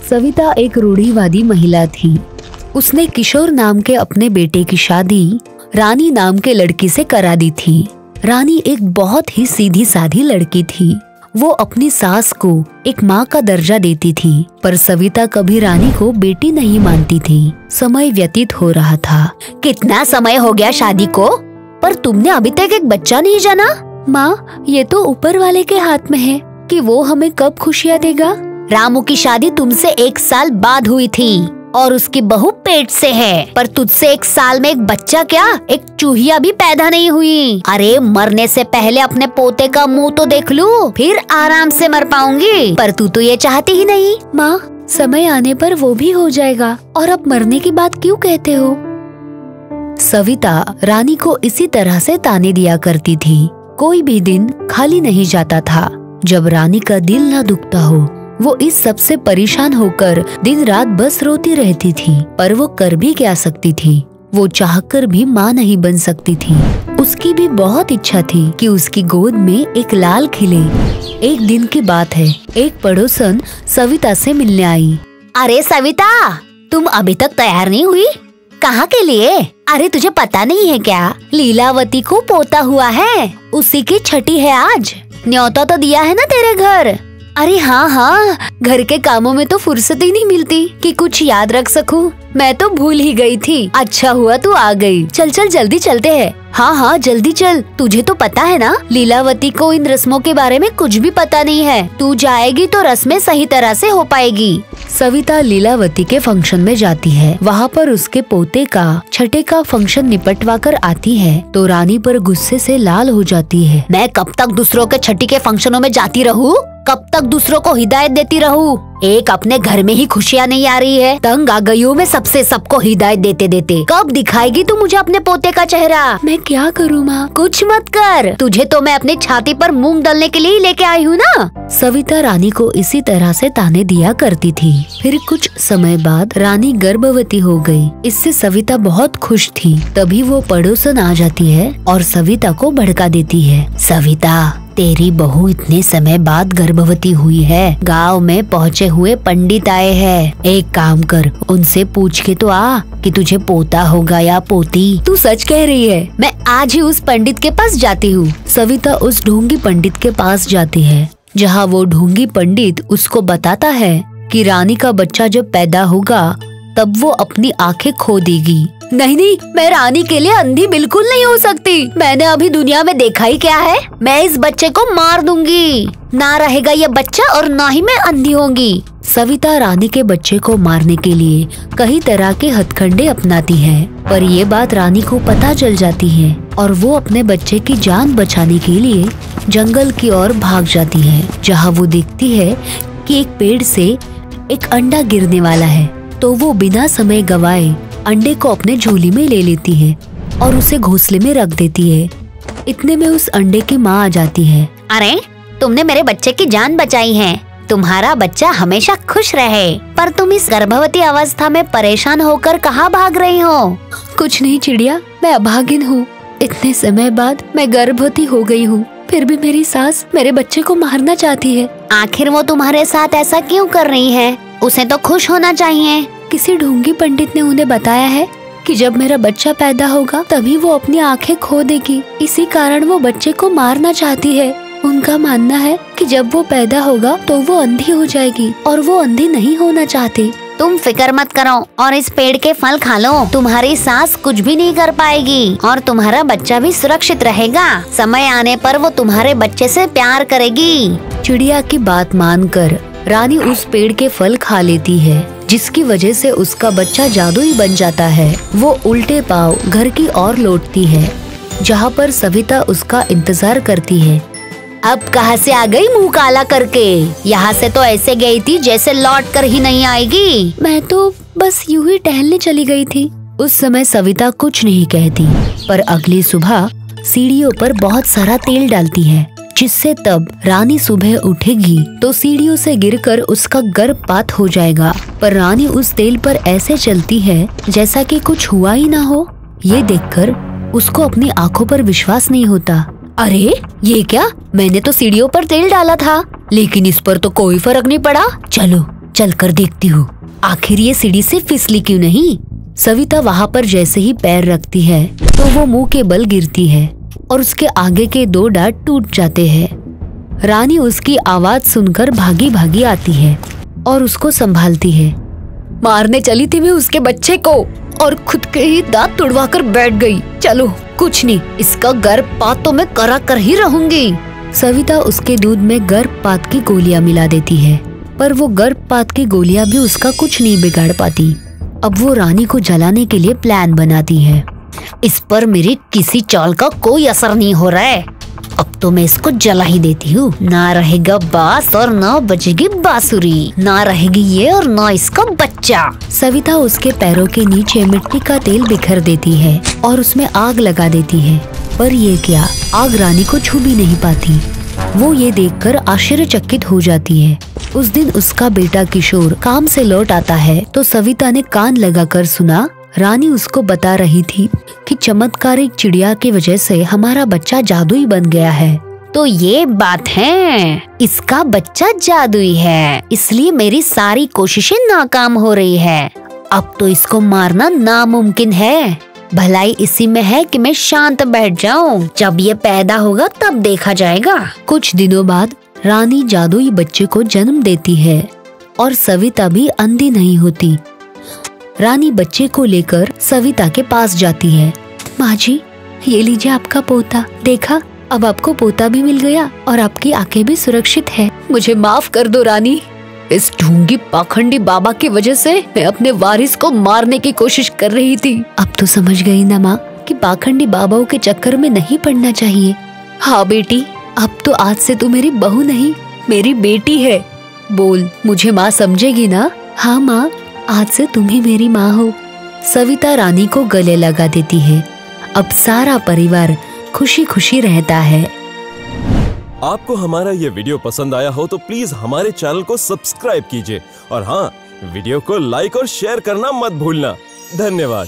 सविता एक रूढ़िवादी महिला थी। उसने किशोर नाम के अपने बेटे की शादी रानी नाम के लड़की से करा दी थी। रानी एक बहुत ही सीधी साधी लड़की थी। वो अपनी सास को एक माँ का दर्जा देती थी, पर सविता कभी रानी को बेटी नहीं मानती थी। समय व्यतीत हो रहा था। कितना समय हो गया शादी को, पर तुमने अभी तक एक बच्चा नहीं जाना? माँ, ये तो ऊपर वाले के हाथ में है कि वो हमें कब खुशियाँ देगा। रामू की शादी तुमसे 1 साल बाद हुई थी और उसकी बहू पेट से है, पर तुझसे 1 साल में एक बच्चा क्या, एक चूहिया भी पैदा नहीं हुई। अरे मरने से पहले अपने पोते का मुंह तो देख लूं, फिर आराम से मर पाऊंगी, पर तू तो ये चाहती ही नहीं। माँ, समय आने पर वो भी हो जाएगा, और अब मरने की बात क्यों कहते हो? सविता रानी को इसी तरह से ताने दिया करती थी। कोई भी दिन खाली नहीं जाता था जब रानी का दिल न दुखता हो। वो इस सब से परेशान होकर दिन रात बस रोती रहती थी, पर वो कर भी क्या सकती थी। वो चाहकर भी माँ नहीं बन सकती थी। उसकी भी बहुत इच्छा थी कि उसकी गोद में एक लाल खिले। एक दिन की बात है, एक पड़ोसन सविता से मिलने आई। अरे सविता, तुम अभी तक तैयार नहीं हुई? कहाँ के लिए? अरे तुझे पता नहीं है क्या, लीलावती को पोता हुआ है, उसी की छठी है आज। न्योता तो दिया है ना तेरे घर। अरे हाँ, घर के कामों में तो फुर्सत ही नहीं मिलती कि कुछ याद रख सकूं। मैं तो भूल ही गई थी। अच्छा हुआ तू आ गई। चल जल्दी चलते हैं। हाँ जल्दी चल। तुझे तो पता है ना, लीलावती को इन रस्मों के बारे में कुछ भी पता नहीं है। तू जाएगी तो रस्में सही तरह से हो पाएगी। सविता लीलावती के फंक्शन में जाती है। वहाँ पर उसके पोते का छठे का फंक्शन निपटवा कर आती है तो रानी पर गुस्से से लाल हो जाती है। मैं कब तक दूसरों के छठी के फंक्शनों में जाती रहूं? कब तक दूसरों को हिदायत देती रहूं? एक अपने घर में ही खुशियाँ नहीं आ रही है, तंग आ गई हूँ मैं सबसे, सबको हिदायत देते देते। कब दिखाएगी तू मुझे अपने पोते का चेहरा? मैं क्या करूँ माँ? कुछ मत कर, तुझे तो मैं अपनी छाती पर मूंग डालने के लिए ही लेके आई हूँ ना। सविता रानी को इसी तरह से ताने दिया करती थी। फिर कुछ समय बाद रानी गर्भवती हो गई। इससे सविता बहुत खुश थी। तभी वो पड़ोसन आ जाती है और सविता को भड़का देती है। सविता, तेरी बहू इतने समय बाद गर्भवती हुई है। गांव में पहुँचे हुए पंडित आए हैं। एक काम कर, उनसे पूछ के तो आ कि तुझे पोता होगा या पोती। तू सच कह रही है? मैं आज ही उस पंडित के पास जाती हूँ। सविता उस ढोंगी पंडित के पास जाती है, जहाँ वो ढोंगी पंडित उसको बताता है कि रानी का बच्चा जब पैदा होगा तब वो अपनी आंखें खो देगी। नहीं, मैं रानी के लिए अंधी बिल्कुल नहीं हो सकती। मैंने अभी दुनिया में देखा ही क्या है। मैं इस बच्चे को मार दूंगी। ना रहेगा ये बच्चा और ना ही मैं अंधी होंगी। सविता रानी के बच्चे को मारने के लिए कई तरह के हथकंडे अपनाती है, पर ये बात रानी को पता चल जाती है और वो अपने बच्चे की जान बचाने के लिए जंगल की ओर भाग जाती है, जहाँ वो देखती है कि एक पेड़ से एक अंडा गिरने वाला है। तो वो बिना समय गवाए अंडे को अपने झोली में ले लेती है और उसे घोंसले में रख देती है। इतने में उस अंडे की माँ आ जाती है। अरे, तुमने मेरे बच्चे की जान बचाई है। तुम्हारा बच्चा हमेशा खुश रहे। पर तुम इस गर्भवती अवस्था में परेशान होकर कहाँ भाग रही हो? कुछ नहीं चिड़िया, मैं अभागिन हूँ। इतने समय बाद मैं गर्भवती हो गई हूँ, फिर भी मेरी सास मेरे बच्चे को मारना चाहती है। आखिर वो तुम्हारे साथ ऐसा क्यों कर रही है? उसे तो खुश होना चाहिए। किसी ढोंगी पंडित ने उन्हें बताया है कि जब मेरा बच्चा पैदा होगा तभी वो अपनी आंखें खो देगी। इसी कारण वो बच्चे को मारना चाहती है। उनका मानना है कि जब वो पैदा होगा तो वो अंधी हो जाएगी और वो अंधी नहीं होना चाहती। तुम फिक्र मत करो और इस पेड़ के फल खा लो। तुम्हारी सास कुछ भी नहीं कर पाएगी और तुम्हारा बच्चा भी सुरक्षित रहेगा। समय आने पर वो तुम्हारे बच्चे से प्यार करेगी। चिड़िया की बात मानकर रानी उस पेड़ के फल खा लेती है, जिसकी वजह से उसका बच्चा जादुई बन जाता है। वो उल्टे पांव घर की ओर लौटती है, जहाँ पर सविता उसका इंतजार करती है। अब कहाँ से आ गई मुंह काला करके? यहाँ से तो ऐसे गई थी जैसे लौट कर ही नहीं आएगी। मैं तो बस यूं ही टहलने चली गई थी। उस समय सविता कुछ नहीं कहती, पर अगली सुबह सीढ़ियों पर बहुत सारा तेल डालती है, जिससे तब रानी सुबह उठेगी तो सीढ़ियों से गिरकर उसका गर्भपात हो जाएगा। पर रानी उस तेल पर ऐसे चलती है जैसा कि कुछ हुआ ही ना हो। ये देखकर उसको अपनी आंखों पर विश्वास नहीं होता। अरे ये क्या? मैंने तो सीढ़ियों पर तेल डाला था, लेकिन इस पर तो कोई फर्क नहीं पड़ा। चलो चलकर देखती हूँ आखिर ये सीढ़ी से फिसली क्यों नहीं। सविता वहाँ पर जैसे ही पैर रखती है तो वो मुंह के बल गिरती है और उसके आगे के 2 दांत टूट जाते हैं। रानी उसकी आवाज सुनकर भागी भागी आती है और उसको संभालती है। मारने चली थी मैं उसके बच्चे को और खुद के ही दांत तुड़वा कर बैठ गई। चलो कुछ नहीं, इसका गर्भपात तो मैं करा कर ही रहूंगी। सविता उसके दूध में गर्भपात की गोलियां मिला देती है, पर वो गर्भपात की गोलियां भी उसका कुछ नहीं बिगाड़ पाती। अब वो रानी को जलाने के लिए प्लान बनाती है। इस पर मेरी किसी चाल का कोई असर नहीं हो रहा है। अब तो मैं इसको जला ही देती हूँ। ना रहेगा बांस और ना बजेगी बांसुरी, ना रहेगी ये और ना इसका बच्चा। सविता उसके पैरों के नीचे मिट्टी का तेल बिखर देती है और उसमें आग लगा देती है, पर ये क्या, आग रानी को छू भी नहीं पाती। वो ये देखकर आश्चर्यचकित हो जाती है। उस दिन उसका बेटा किशोर काम से लौट आता है तो सविता ने कान लगाकर सुना। रानी उसको बता रही थी कि चमत्कारिक चिड़िया की वजह से हमारा बच्चा जादुई बन गया है। तो ये बात है, इसका बच्चा जादुई है, इसलिए मेरी सारी कोशिशें नाकाम हो रही है। अब तो इसको मारना नामुमकिन है। भलाई इसी में है कि मैं शांत बैठ जाऊं। जब ये पैदा होगा तब देखा जाएगा। कुछ दिनों बाद रानी जादुई बच्चे को जन्म देती है और सविता भी अंधी नहीं होती। रानी बच्चे को लेकर सविता के पास जाती है। माँ जी, ये लीजिए आपका पोता। देखा, अब आपको पोता भी मिल गया और आपकी आंखें भी सुरक्षित है। मुझे माफ कर दो रानी। इस ढोंगी पाखंडी बाबा की वजह से मैं अपने वारिस को मारने की कोशिश कर रही थी। अब तो समझ गई ना माँ कि पाखंडी बाबाओं के चक्कर में नहीं पड़ना चाहिए। हाँ बेटी, अब तो आज से तू मेरी बहू नहीं, मेरी बेटी है। बोल, मुझे माँ समझेगी ना? हाँ माँ, आज से तुम ही मेरी माँ हो। सविता रानी को गले लगा देती है। अब सारा परिवार खुशी खुशी रहता है। आपको हमारा ये वीडियो पसंद आया हो तो प्लीज हमारे चैनल को सब्सक्राइब कीजिए और हाँ, वीडियो को लाइक और शेयर करना मत भूलना। धन्यवाद।